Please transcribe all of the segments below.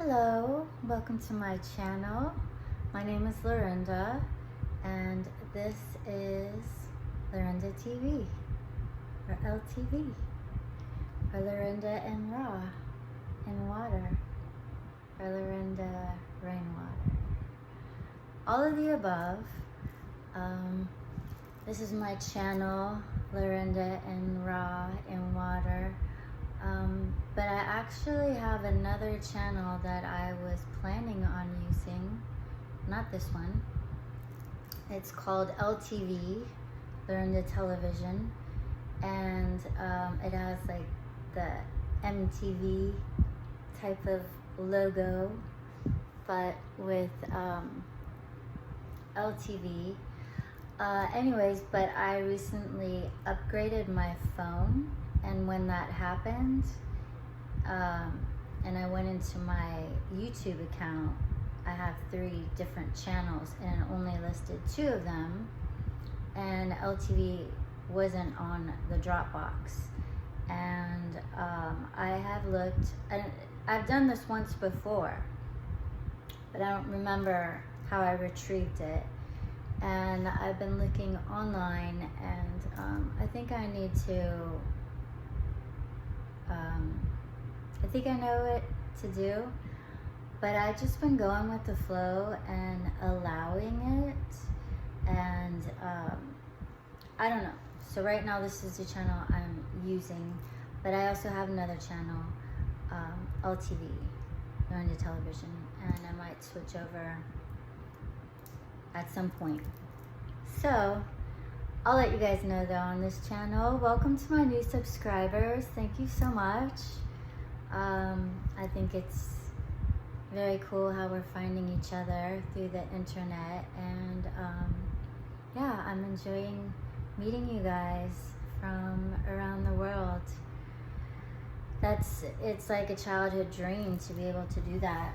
Hello, welcome to my channel. My name is Lorinda and this is Lorinda TV or LTV or Lorinda and Raw in Water or Lorinda Rainwater. All of the above. This is my channel, Lorinda and Raw in Water. But I actually have another channel that I was planning on using, not this one. It's called LTV, Lorinda Television, and it has like the MTV type of logo, but with LTV. Anyways, but I recently upgraded my phone, and when that happened, and I went into my YouTube account, I have 3 different channels and it only listed 2 of them, and LTV wasn't on the Dropbox. And I have looked, and I've done this once before, but I don't remember how I retrieved it. And I've been looking online, and I think I need to I think I know what to do, but I've just been going with the flow and allowing it, and I don't know. So right now this is the channel I'm using, but I also have another channel, LTV, Lorinda Television, and I might switch over at some point. So I'll let you guys know though on this channel. Welcome to my new subscribers. Thank you so much. I think it's very cool how we're finding each other through the internet, and yeah, I'm enjoying meeting you guys from around the world. It's like a childhood dream to be able to do that.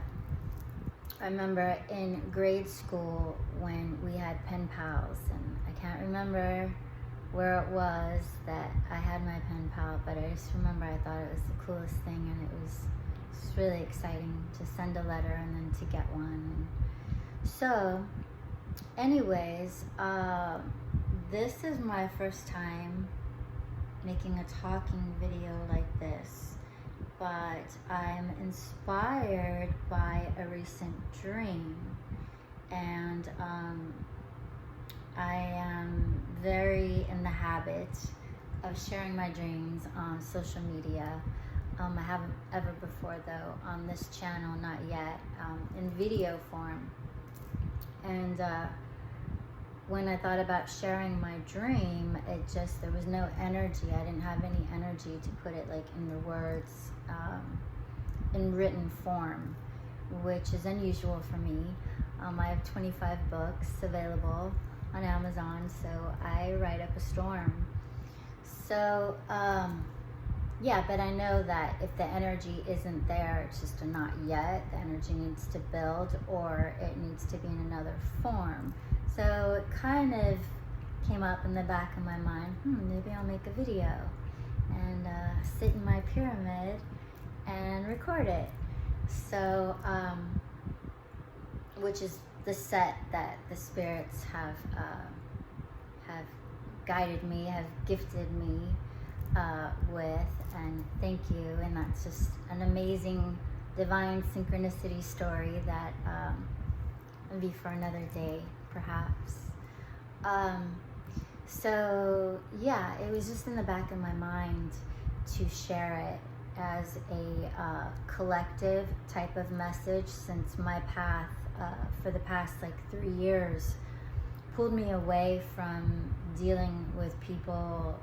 I remember in grade school when we had pen pals, and I can't remember where it was that I had my pen pal, but I just remember I thought it was the coolest thing, and it was just really exciting to send a letter and then to get one. And so anyways, this is my first time making a talking video like this, but I'm inspired by a recent dream, and I am very in the habit of sharing my dreams on social media. I haven't ever before though on this channel, not yet, in video form. And when I thought about sharing my dream, there was no energy. I didn't have any energy to put it like in the words, in written form, which is unusual for me. I have 25 books available on Amazon, so I write up a storm. So yeah, but I know that if the energy isn't there, it's just a not yet. The energy needs to build, or it needs to be in another form. So it kind of came up in the back of my mind, maybe I'll make a video and sit in my pyramid and record it. So, which is the set that the spirits have guided me, have gifted me with, and thank you. And that's just an amazing divine synchronicity story that will be for another day, perhaps. So yeah, it was just in the back of my mind to share it as a collective type of message, since my path for the past like 3 years pulled me away from dealing with people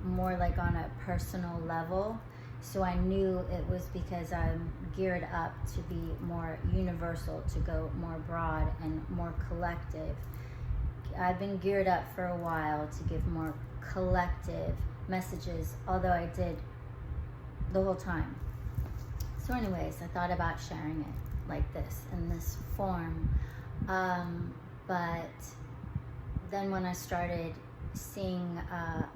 more like on a personal level. So I knew it was because I'm geared up to be more universal, to go more broad and more collective. I've been geared up for a while to give more collective messages, although I did the whole time. So anyways, I thought about sharing it like this, in this form. But then when I started seeing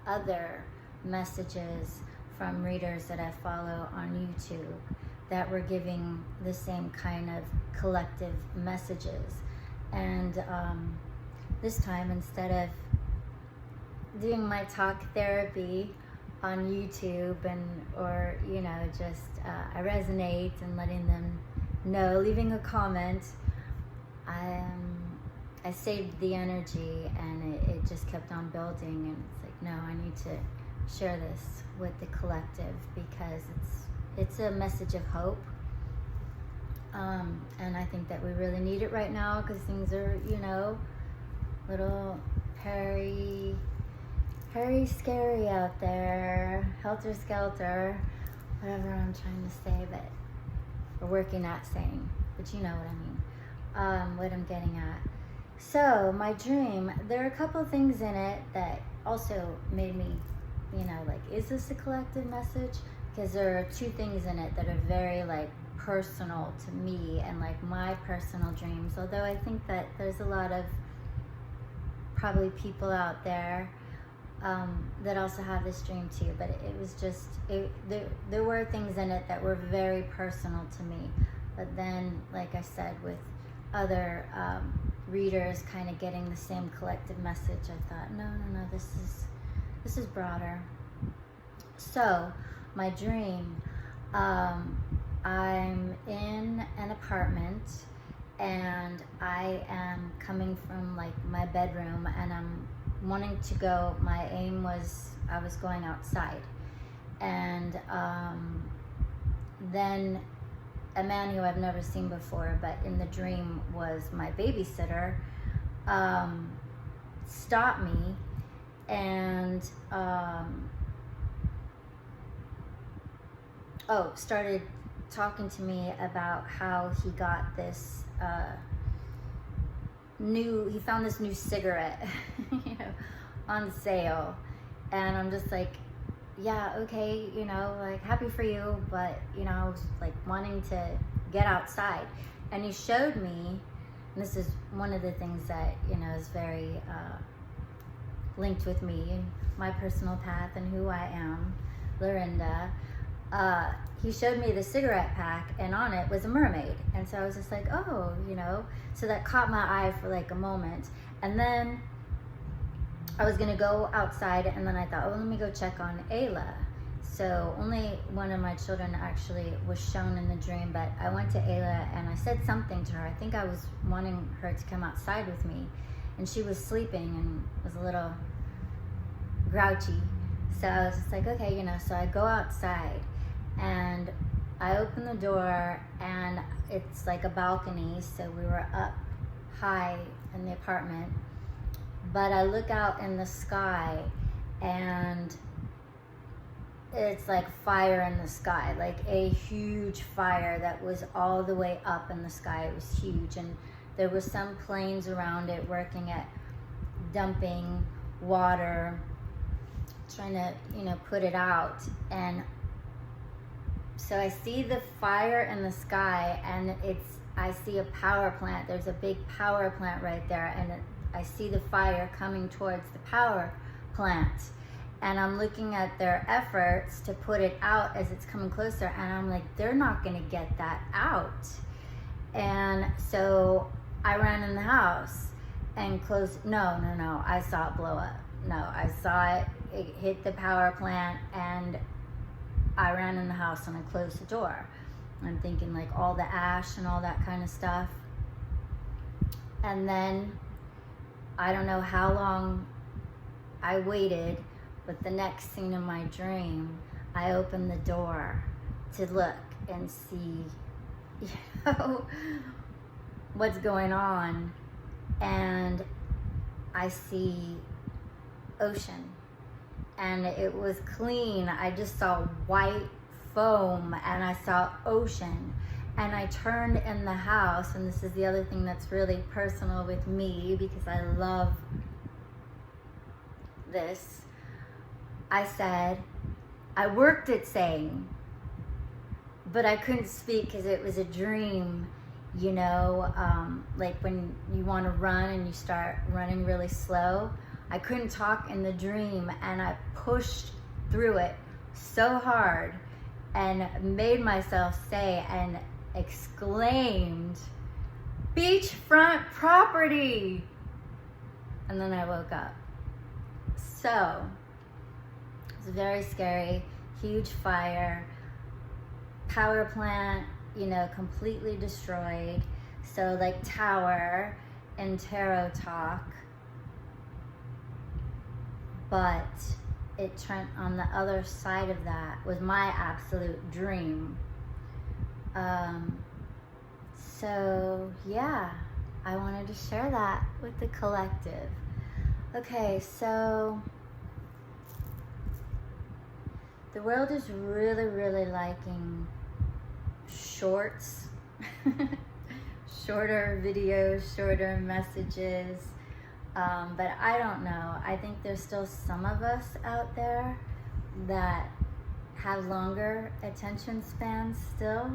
other messages from readers that I follow on YouTube, that were giving the same kind of collective messages. And this time, instead of doing my talk therapy on YouTube or just I resonate and letting them know, leaving a comment, I saved the energy, and it just kept on building. And it's like, no, I need to share this with the collective, because it's a message of hope. And I think that we really need it right now, because things are, little hairy, scary out there, helter skelter, whatever I'm trying to say, but we're working at saying, but you know what I mean, what I'm getting at. So my dream, there are a couple of things in it that also made me, like, is this a collective message? Because there are two things in it that are very, like, personal to me and, like, my personal dreams. Although I think that there's a lot of probably people out there that also have this dream too. But it was just, there were things in it that were very personal to me. But then, like I said, with other readers kind of getting the same collective message, I thought, no, this is broader. So my dream, I'm in an apartment, and I am coming from, like, my bedroom, and I'm wanting to go, my aim was I was going outside, and then a man who I've never seen before, but in the dream was my babysitter, stopped me and started talking to me about how he got this he found this new cigarette on sale. And I'm just like, yeah, okay, like, happy for you, but I was like wanting to get outside. And he showed me, and this is one of the things that is very linked with me, my personal path and who I am, Lorinda. He showed me the cigarette pack, and on it was a mermaid. And so I was just like, oh, so that caught my eye for like a moment. And then I was gonna go outside, and then I thought, oh, let me go check on Ayla. So only one of my children actually was shown in the dream, but I went to Ayla and I said something to her. I think I was wanting her to come outside with me, and she was sleeping and was a little grouchy. So I was just like, okay, so I go outside, and I open the door, and it's like a balcony, so we were up high in the apartment. But I look out in the sky, and it's like fire in the sky, like a huge fire that was all the way up in the sky. It was huge, and there were some planes around it working at dumping water, trying to, put it out. And so I see the fire in the sky, and I see a power plant. There's a big power plant right there, and I see the fire coming towards the power plant. And I'm looking at their efforts to put it out as it's coming closer, and I'm like, they're not gonna get that out. And so I ran in the house and closed, no, I saw it blow up. No, I saw it hit the power plant, and I ran in the house and I closed the door. I'm thinking like all the ash and all that kind of stuff. And then I don't know how long I waited, but the next scene in my dream, I opened the door to look and see, what's going on. And I see ocean, and it was clean. I just saw white foam, and I saw ocean. And I turned in the house, and this is the other thing that's really personal with me, because I love this. I said, I worked at saying, but I couldn't speak because it was a dream, like when you want to run and you start running really slow. I couldn't talk in the dream, and I pushed through it so hard and made myself say and exclaimed, beachfront property. And then I woke up. So it was very scary. Huge fire, power plant, you know, completely destroyed. So like tower in tarot talk, but it turned on the other side of that was my absolute dream. So yeah, I wanted to share that with the collective. Okay, so the world is really liking shorts, shorter videos, shorter messages. But I don't know. I think there's still some of us out there that have longer attention spans still.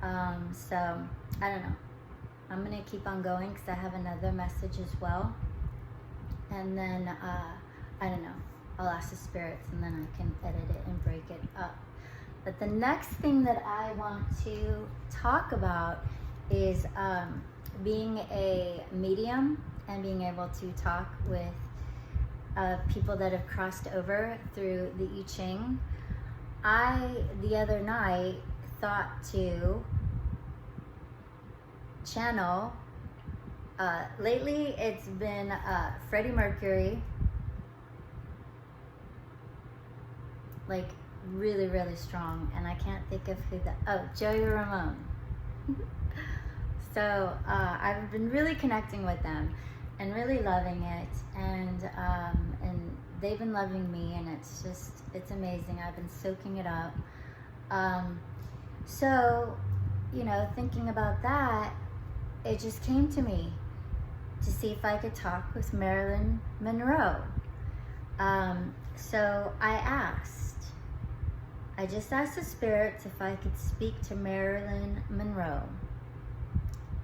So I don't know. I'm gonna keep on going because I have another message as well. And then I don't know. I'll ask the spirits and then I can edit it and break it up. But the next thing that I want to talk about is being a medium and being able to talk with people that have crossed over through the I Ching. I, the other night, thought to channel, lately it's been Freddie Mercury, like really strong, and I can't think of who Joey Ramone. So I've been really connecting with them and really loving it, and they've been loving me, and it's amazing. I've been soaking it up. So, you know, thinking about that, it just came to me to see if I could talk with Marilyn Monroe. So I just asked the spirits if I could speak to Marilyn Monroe.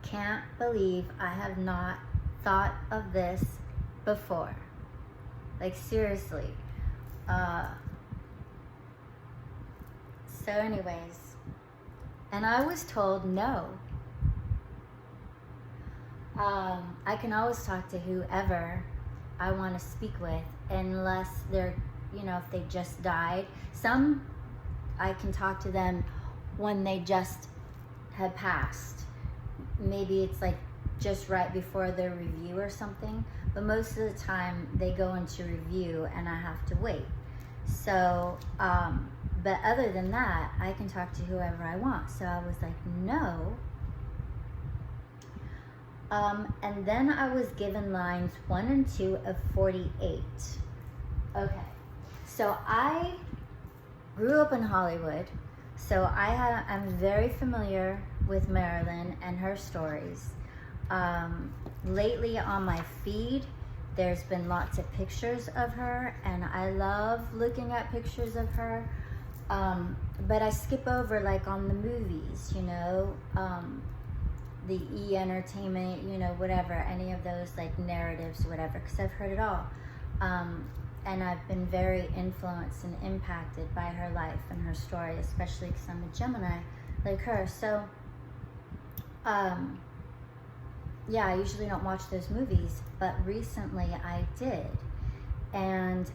Can't believe I have not thought of this before. Like, seriously. So anyways, and I was told no. I can always talk to whoever I want to speak with, unless they're, you know, if they just died. Some I can talk to them when they just have passed. Maybe it's like just right before their review or something, but most of the time they go into review and I have to wait. So, but other than that, I can talk to whoever I want. So I was like, no. And then I was given lines 1 and 2 of 48. Okay, so I grew up in Hollywood, so I'm very familiar with Marilyn and her stories. Lately on my feed, there's been lots of pictures of her, and I love looking at pictures of her. But I skip over, like, on the movies, you know, the E-entertainment, you know, whatever, any of those, like, narratives, whatever, because I've heard it all. And I've been very influenced and impacted by her life and her story, especially because I'm a Gemini like her. So, yeah, I usually don't watch those movies, but recently I did. And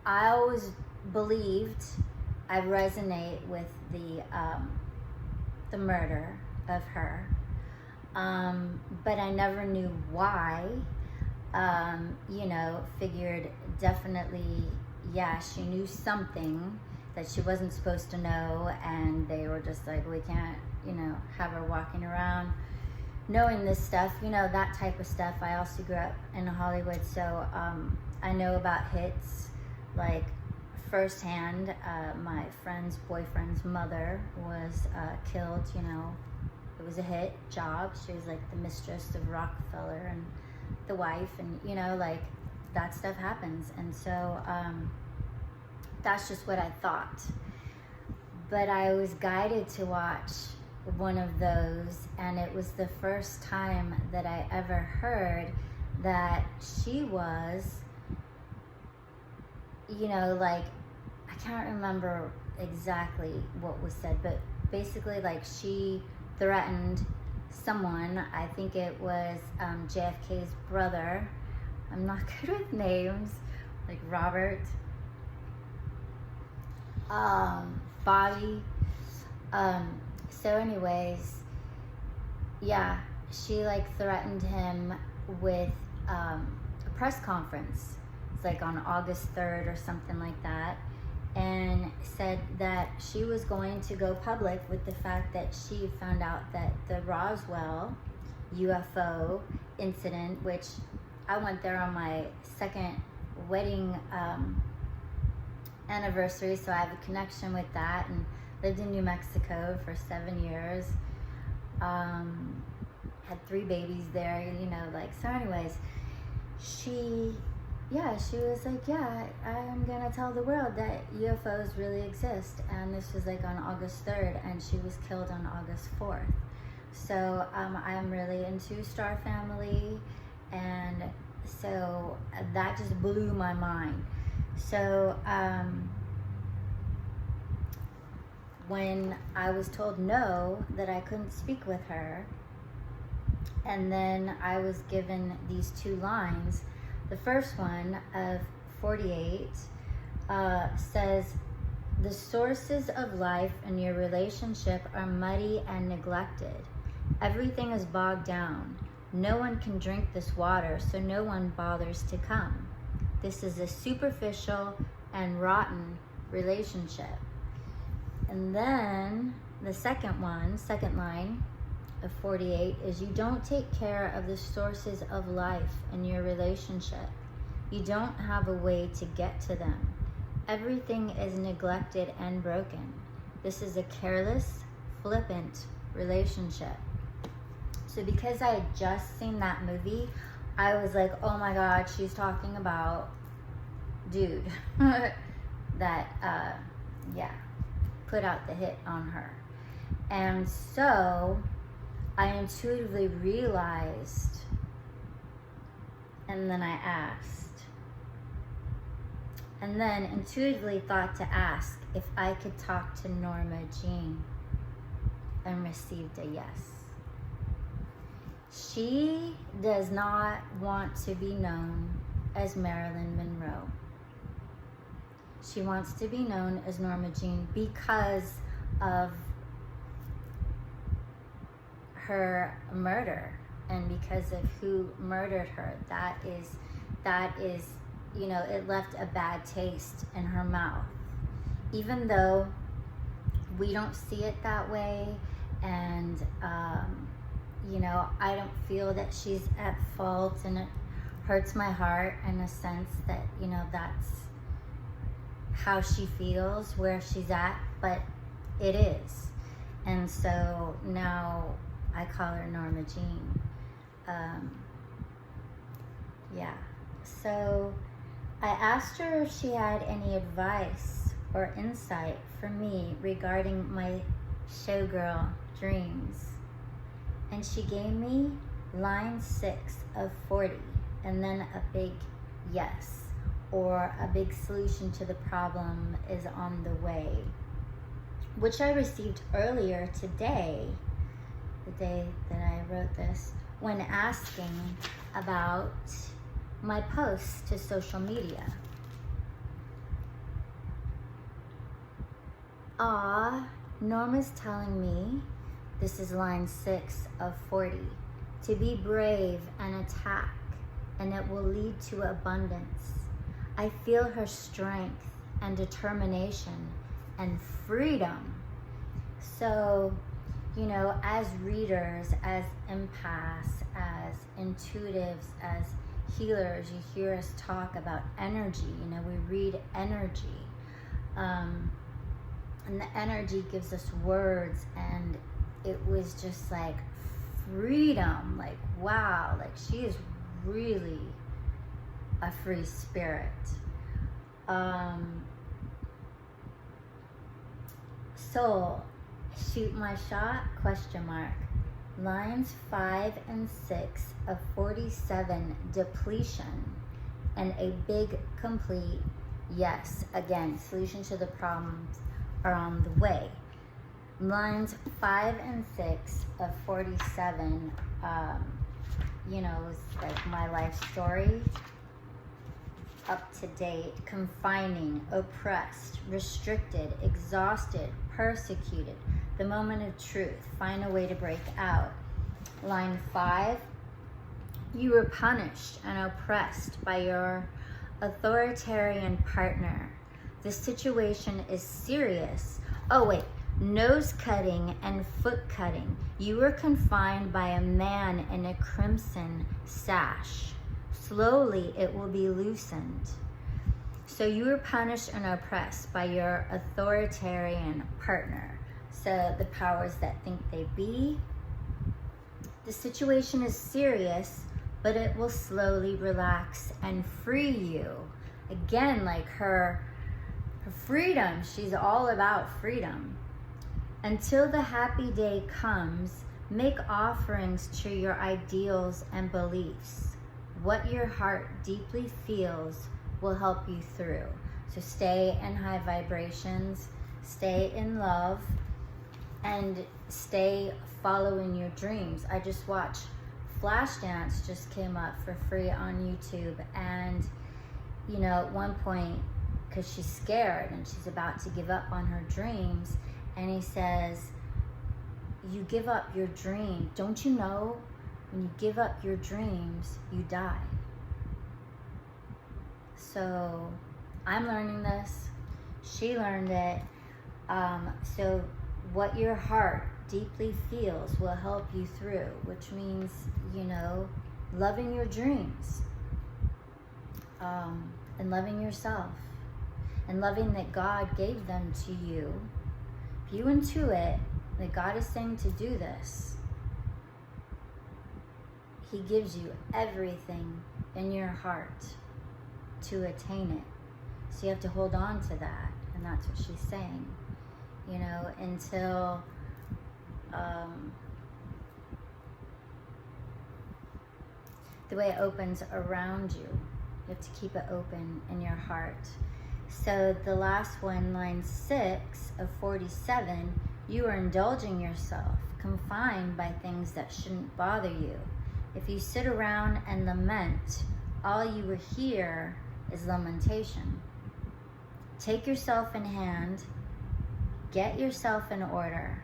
I always believed I resonate with the murder of her, but I never knew why. You know, figured definitely, yeah, she knew something that she wasn't supposed to know, and they were just like, we can't, you know, have her walking around knowing this stuff, you know, that type of stuff. I also grew up in Hollywood, so I know about hits, like firsthand. My friend's boyfriend's mother was killed, you know. It was a hit job. She was like the mistress of Rockefeller and the wife, and, you know, like, that stuff happens. And so that's just what I thought. But I was guided to watch one of those, and it was the first time that I ever heard that she was, you know, like, I can't remember exactly what was said, but basically, like, she threatened someone. I think it was JFK's brother. I'm not good with names, like Robert, Bobby. So anyways, yeah, she like threatened him with a press conference. It's like on August 3rd or something like that, and said that she was going to go public with the fact that she found out that the Roswell UFO incident, which I went there on my second wedding anniversary, so I have a connection with that, and lived in New Mexico for 7 years. Had 3 babies there, you know, like, so anyways, she was like, yeah, I'm gonna tell the world that UFOs really exist. And this was like on August 3rd, and she was killed on August 4th. So I'm really into Star Family, and so that just blew my mind. So when I was told no, that I couldn't speak with her, and then I was given these 2 lines. The first one of 48 says, the sources of life in your relationship are muddy and neglected. Everything is bogged down. No one can drink this water, so no one bothers to come. This is a superficial and rotten relationship. And then the second line of 48 is, you don't take care of the sources of life in your relationship. You don't have a way to get to them. Everything is neglected and broken. This is a careless, flippant relationship. So because I had just seen that movie, I was like, oh my God, she's talking about dude that, put out the hit on her. And so I intuitively realized, and then I asked, and then intuitively thought to ask if I could talk to Norma Jean, and received a yes. She does not want to be known as Marilyn Monroe. She wants to be known as Norma Jean because of her murder, and because of who murdered her. That is, you know, it left a bad taste in her mouth. Even though we don't see it that way, and you know, I don't feel that she's at fault, and it hurts my heart in a sense that, you know, that's how she feels, where she's at, but it is. And so now I call her Norma Jean. So I asked her if she had any advice or insight for me regarding my showgirl dreams. And she gave me line 6 of 40, and then a big yes, or a big solution to the problem is on the way, which I received earlier today, the day that I wrote this, when asking about my posts to social media. Norma's telling me, this is line 6 of 40, to be brave and attack, and it will lead to abundance. I feel her strength and determination and freedom. So, you know, as readers, as empaths, as intuitives, as healers, you hear us talk about energy. You know, we read energy. And the energy gives us words, and it was just like freedom. Like, wow, like she is really a free spirit. Soul, shoot my shot, question mark. Lines 5 and 6 of 47, depletion, and a big complete yes. Again, solution to the problems are on the way. Lines 5 and 6 of 47, you know, is like my life story. Up to date, confining, oppressed, restricted, exhausted, persecuted. The moment of truth, find a way to break out. Line 5, you were punished and oppressed by your authoritarian partner. The situation is serious. Oh wait, nose cutting and foot cutting. You were confined by a man in a crimson sash. Slowly it will be loosened. So you were punished and oppressed by your authoritarian partner. So the powers that think they be. The situation is serious, but it will slowly relax and free you. Again, like her freedom, she's all about freedom. Until the happy day comes, make offerings to your ideals and beliefs. What your heart deeply feels will help you through. So stay in high vibrations, stay in love, and stay following your dreams. I just watched Flashdance, just came up for free on YouTube, and you know, at one point, because she's scared and she's about to give up on her dreams, and he says, you give up your dream. Don't you know when you give up your dreams, you die? So I'm learning this. She learned it. So what your heart deeply feels will help you through, which means, you know, loving your dreams, and loving yourself, and loving that God gave them to you. If you intuit that God is saying to do this, He gives you everything in your heart to attain it. So you have to hold on to that, and that's what she's saying. You know, until the way it opens around you. You have to keep it open in your heart. So the last one, line 6 of 47, you are indulging yourself, confined by things that shouldn't bother you. If you sit around and lament, all you will hear is lamentation. Take yourself in hand, get yourself in order.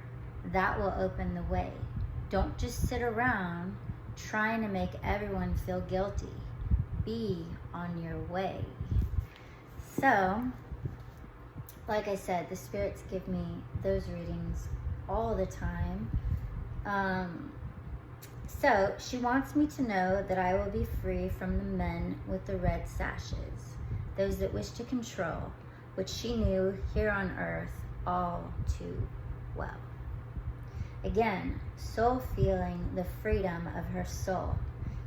That will open the way. Don't just sit around trying to make everyone feel guilty. Be on your way. So, like I said, the spirits give me those readings all the time. So, she wants me to know that I will be free from the men with the red sashes, those that wish to control, which she knew here on earth all too well. Again, soul feeling the freedom of her soul.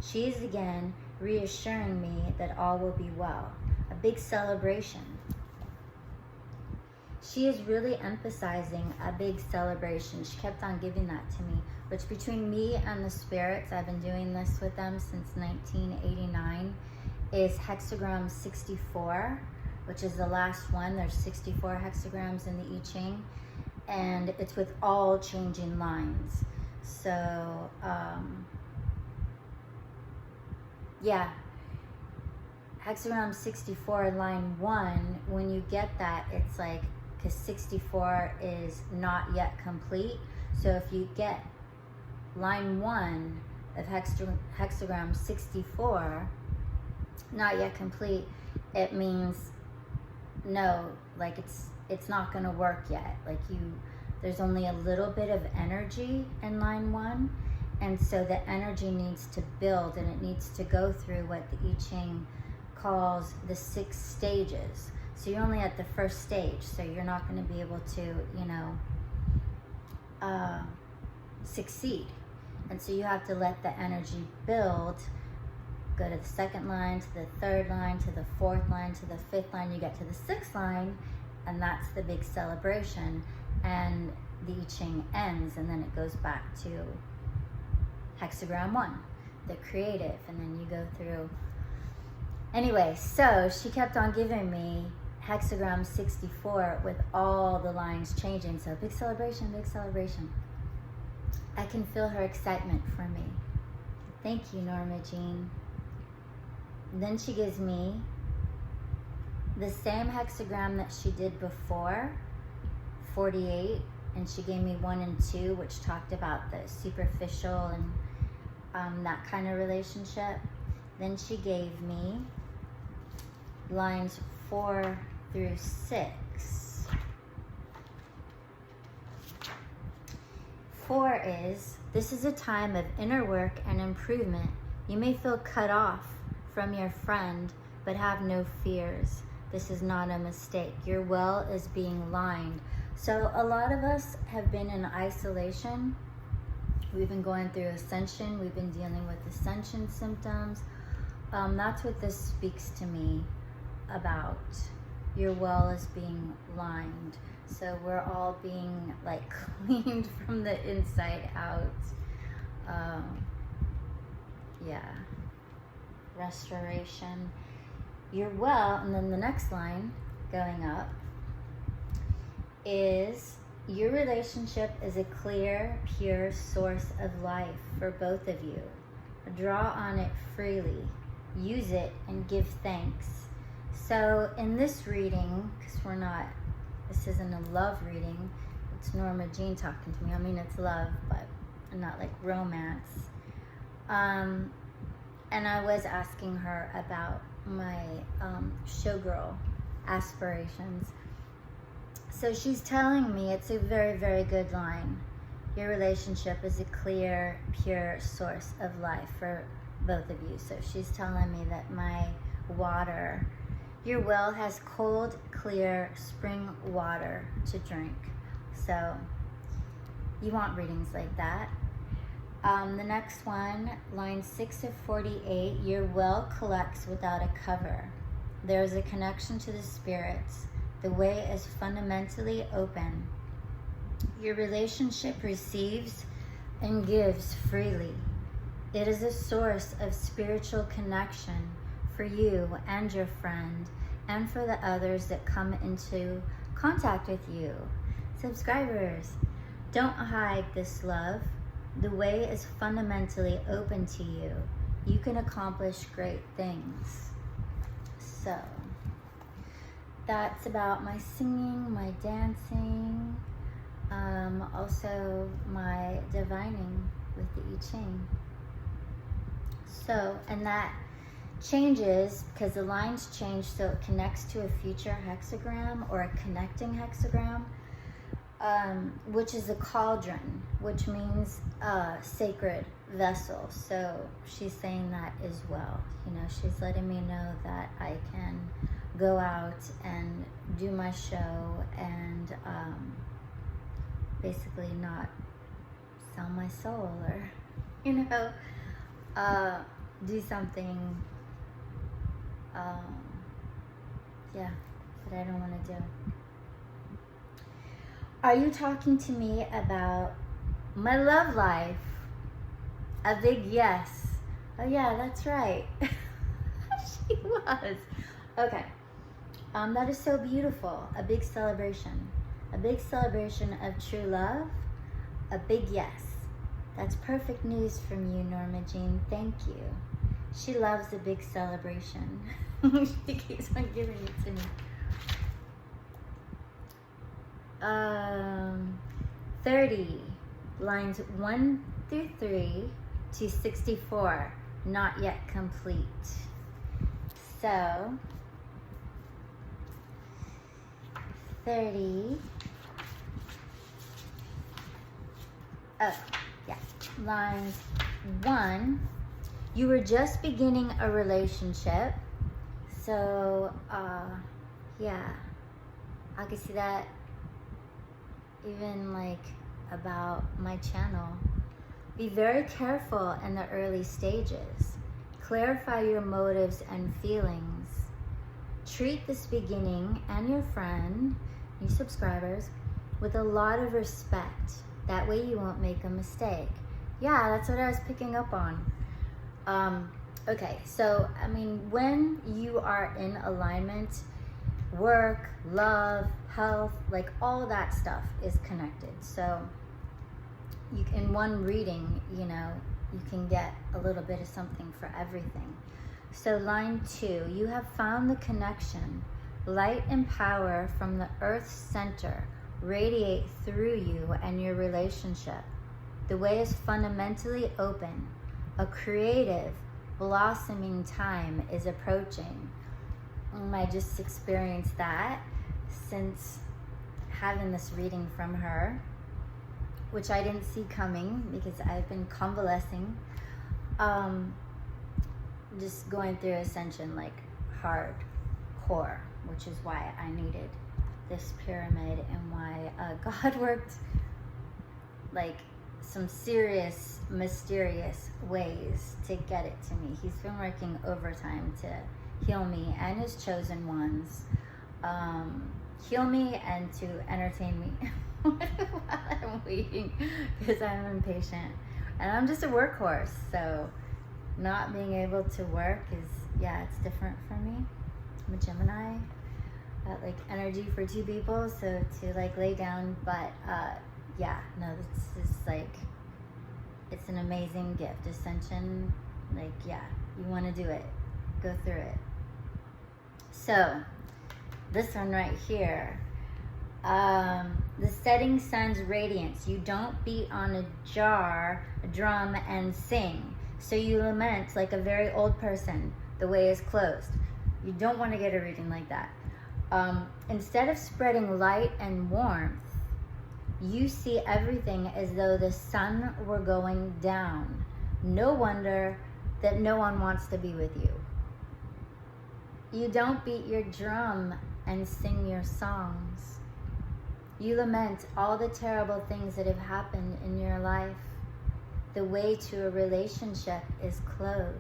She is again reassuring me that all will be well. A big celebration. She is really emphasizing a big celebration. She kept on giving that to me, which between me and the spirits, I've been doing this with them since 1989, is hexagram 64, which is the last one. There's 64 hexagrams in the I Ching, and it's with all changing lines. So, yeah. Hexagram 64, line 1, when you get that, it's like, because 64 is not yet complete. So if you get line 1 of hexagram 64, not yet complete, it means no, like it's not going to work yet. Like there's only a little bit of energy in line 1, and so the energy needs to build, and it needs to go through what the I Ching calls the 6 stages. So you're only at the first stage, so you're not going to be able to, you know, succeed. And so you have to let the energy build, go to the 2nd line, to the 3rd line, to the 4th line, to the 5th line, you get to the 6th line, and that's the big celebration, and the I Ching ends, and then it goes back to hexagram 1, the creative, and then you go through. Anyway, so she kept on giving me hexagram 64 with all the lines changing. So big celebration, big celebration. I can feel her excitement for me. Thank you, Norma Jean. Then she gives me the same hexagram that she did before, 48, and she gave me 1 and 2, which talked about the superficial and that kind of relationship. Then she gave me lines 4 through 6. 4 is, this is a time of inner work and improvement. You may feel cut off from your friend, but have no fears. This is not a mistake. Your well is being lined. So a lot of us have been in isolation. We've been going through ascension. We've been dealing with ascension symptoms. That's what this speaks to me about. Your well is being lined. So we're all being like cleaned from the inside out. Yeah. Restoration. Your well, and then the next line going up is, your relationship is a clear, pure source of life for both of you. Draw on it freely. Use it and give thanks. So in this reading, because this isn't a love reading, it's Norma Jean talking to me. I mean, it's love, but not like romance. And I was asking her about my showgirl aspirations. So she's telling me it's a very, very good line. Your relationship is a clear, pure source of life for both of you. So she's telling me that my water, your well has cold, clear spring water to drink. So you want readings like that. The next one, line 6 of 48, your well collects without a cover. There is a connection to the spirits. The way is fundamentally open. Your relationship receives and gives freely. It is a source of spiritual connection for you and your friend, and for the others that come into contact with you. Subscribers, don't hide this love. The way is fundamentally open to you. You can accomplish great things. So, that's about my singing, my dancing, also my divining with the I Ching. So, and that changes because the lines change, so it connects to a future hexagram or a connecting hexagram, which is a cauldron, which means sacred vessel. So she's saying that as well. You know, she's letting me know that I can go out and do my show and basically not sell my soul, or, you know, do something, yeah, that I don't want to do. Are you talking to me about my love life? A big yes. Oh yeah, that's right. She was. Okay. That is so beautiful. A big celebration. A big celebration of true love. A big yes. That's perfect news from you, Norma Jean. Thank you. She loves a big celebration. She keeps on giving it to me. 30, lines 1 through 3 to 64, not yet complete. So, 30, oh, yeah, lines 1, you were just beginning a relationship. So, yeah, I can see that even like about my channel. Be very careful in the early stages. Clarify your motives and feelings. Treat this beginning and your friend, your subscribers, with a lot of respect. That way you won't make a mistake. Yeah, that's what I was picking up on. Okay, so I mean, when you are in alignment work, love, health, like all that stuff is connected. So you, in one reading, you know, you can get a little bit of something for everything. So line 2, you have found the connection. Light and power from the earth's center radiate through you and your relationship. The way is fundamentally open. A creative, blossoming time is approaching. I just experienced that since having this reading from her, which I didn't see coming because I've been convalescing, just going through ascension like hardcore, which is why I needed this pyramid and why God worked like some serious, mysterious ways to get it to me. He's been working overtime to heal me and his chosen ones, heal me and to entertain me while I'm waiting, because I'm impatient and I'm just a workhorse. So not being able to work is, yeah, it's different for me. I'm a Gemini, got like energy for 2 people, so to like lay down, but yeah, no, this is like, it's an amazing gift. Ascension, like, yeah, you want to do it, go through it. So this one right here, the setting sun's radiance. You don't beat on a drum and sing, so you lament like a very old person. The way is closed. You don't want to get a reading like that. Instead of spreading light and warmth, you see everything as though the sun were going down. No wonder that no one wants to be with you. You don't beat your drum and sing your songs. You lament all the terrible things that have happened in your life. The way to a relationship is closed.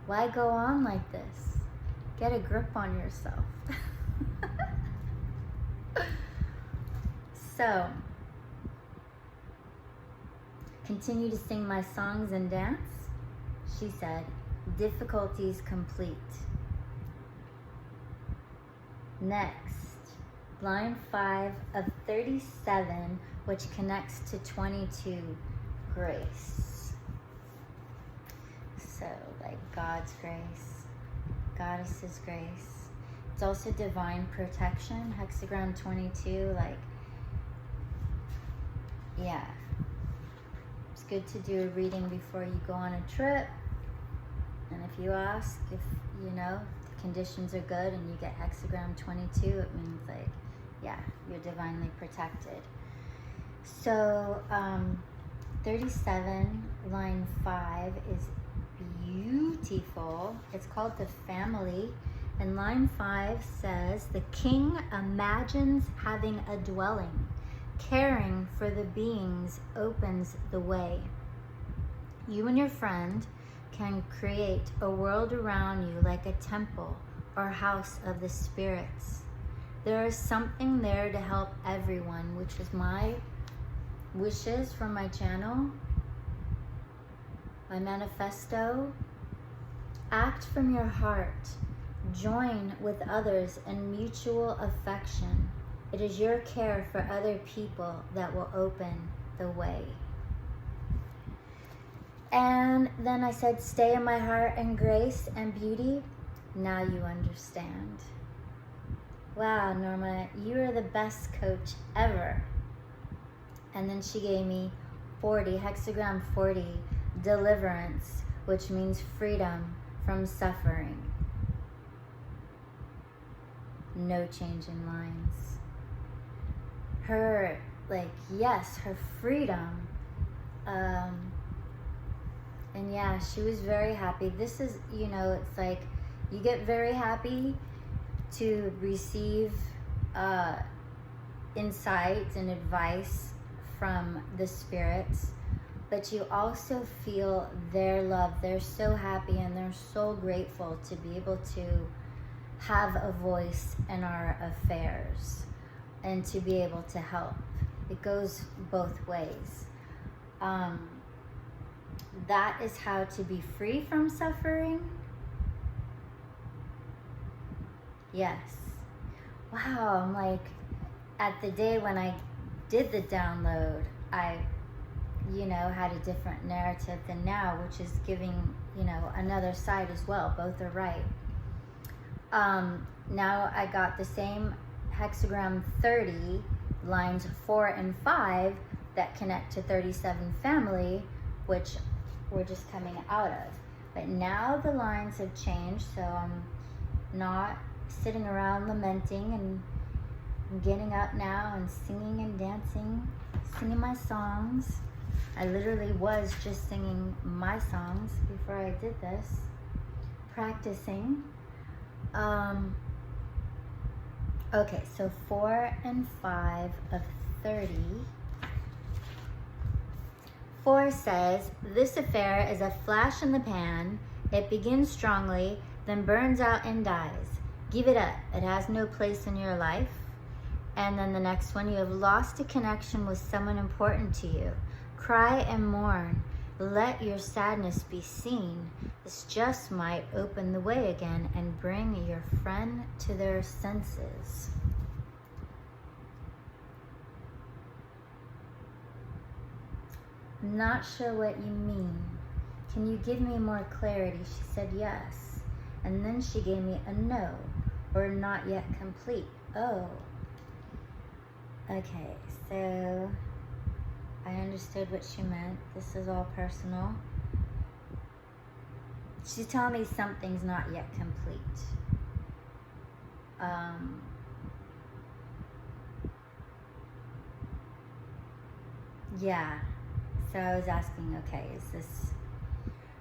Why go on like this? Get a grip on yourself. So, continue to sing my songs and dance. She said, difficulties complete. Next, line 5 of 37, which connects to 22, grace. So, like God's grace, Goddess's grace. It's also divine protection, hexagram 22, like, yeah. It's good to do a reading before you go on a trip. And if you ask if, you know, the conditions are good and you get hexagram 22, it means like, yeah, you're divinely protected. So 37, line 5 is beautiful. It's called the family. And line 5 says, the king imagines having a dwelling. Caring for the beings opens the way. You and your friend can create a world around you like a temple or house of the spirits. There is something there to help everyone, which is my wishes for my channel, my manifesto. Act from your heart. Join with others in mutual affection. It is your care for other people that will open the way. And then I said, stay in my heart and grace and beauty. Now you understand. Wow, Norma, you are the best coach ever. And then she gave me 40, hexagram 40, deliverance, which means freedom from suffering. No change in lines. Her, like, yes, her freedom. And yeah, she was very happy. This is, you know, it's like you get very happy to receive insight and advice from the spirits, but you also feel their love. They're so happy and they're so grateful to be able to have a voice in our affairs and to be able to help. It goes both ways. That is how to be free from suffering. Yes. wow, I'm like, at the day when I did the download, I, you know, had a different narrative than now, which is giving, you know, another side as well. Both are right. Now I got the same hexagram 30, lines 4 and 5 that connect to 37 family, which we're just coming out of. But now the lines have changed, so I'm not sitting around lamenting, and I'm getting up now and singing and dancing, singing my songs. I literally was just singing my songs before I did this, practicing. Okay, so 4 and 5 of 30. 4 says, this affair is a flash in the pan. It begins strongly, then burns out and dies. Give it up. It has no place in your life. And then the next one, you have lost a connection with someone important to you. Cry and mourn. Let your sadness be seen. This just might open the way again and bring your friend to their senses. Not sure what you mean. Can you give me more clarity? She said yes. And then she gave me a no, or not yet complete. Oh. Okay, so I understood what she meant. This is all personal. She's telling me something's not yet complete. Yeah. So I was asking, okay, is this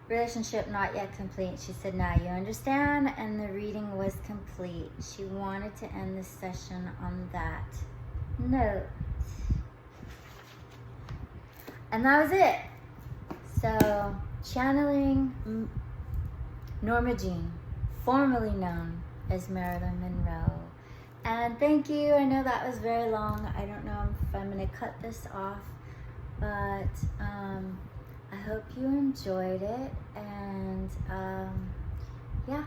relationship not yet complete? She said, now you understand, and the reading was complete. She wanted to end this session on that note. And that was it. So, channeling Norma Jean, formerly known as Marilyn Monroe. And thank you. I know that was very long. I don't know if I'm going to cut this off, but I hope you enjoyed it. And yeah,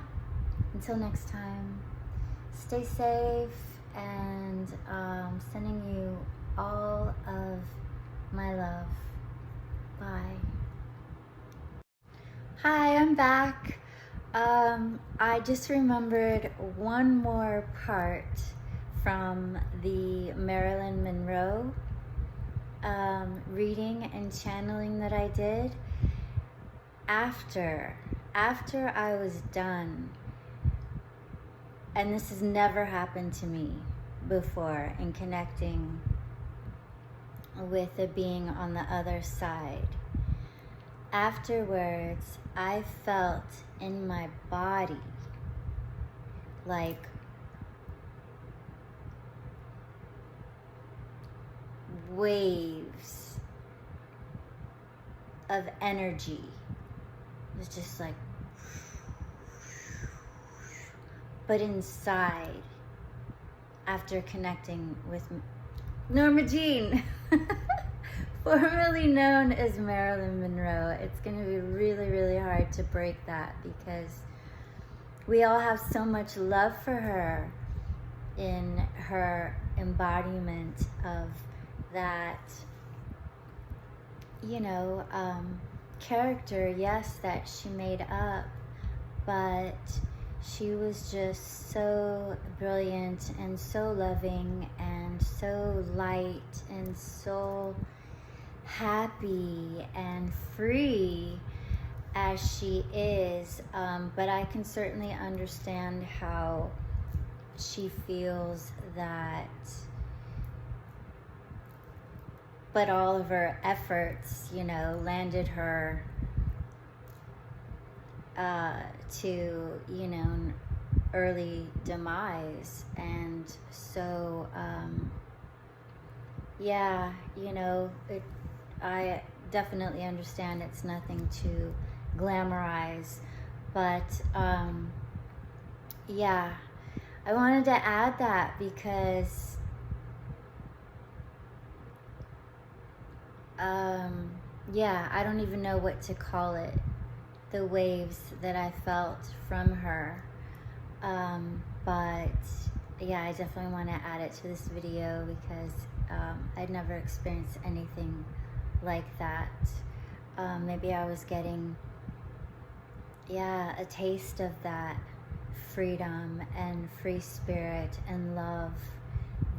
until next time, stay safe, and sending you all of my love. Bye. Hi, I'm back. I just remembered one more part from the Marilyn Monroe reading and channeling that I did. After I was done, and this has never happened to me before, in connecting with a being on the other side. Afterwards, I felt in my body like waves of energy. It was just like, but inside, after connecting with Norma Jean, formerly known as Marilyn Monroe. It's going to be really, really hard to break that, because we all have so much love for her in her embodiment of that, you know, character, yes, that she made up, but she was just so brilliant and so loving and so light and so happy and free as she is, but I can certainly understand how she feels that, but all of her efforts, you know, landed her to, you know, an early demise. And so yeah, you know, I definitely understand it's nothing to glamorize, but yeah, I wanted to add that because yeah, I don't even know what to call it, the waves that I felt from her, but yeah, I definitely want to add it to this video because I'd never experienced anything like that. Maybe I was getting, yeah, a taste of that freedom and free spirit and love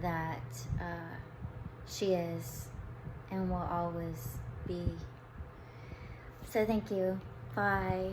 that she is and will always be. So thank you. Bye.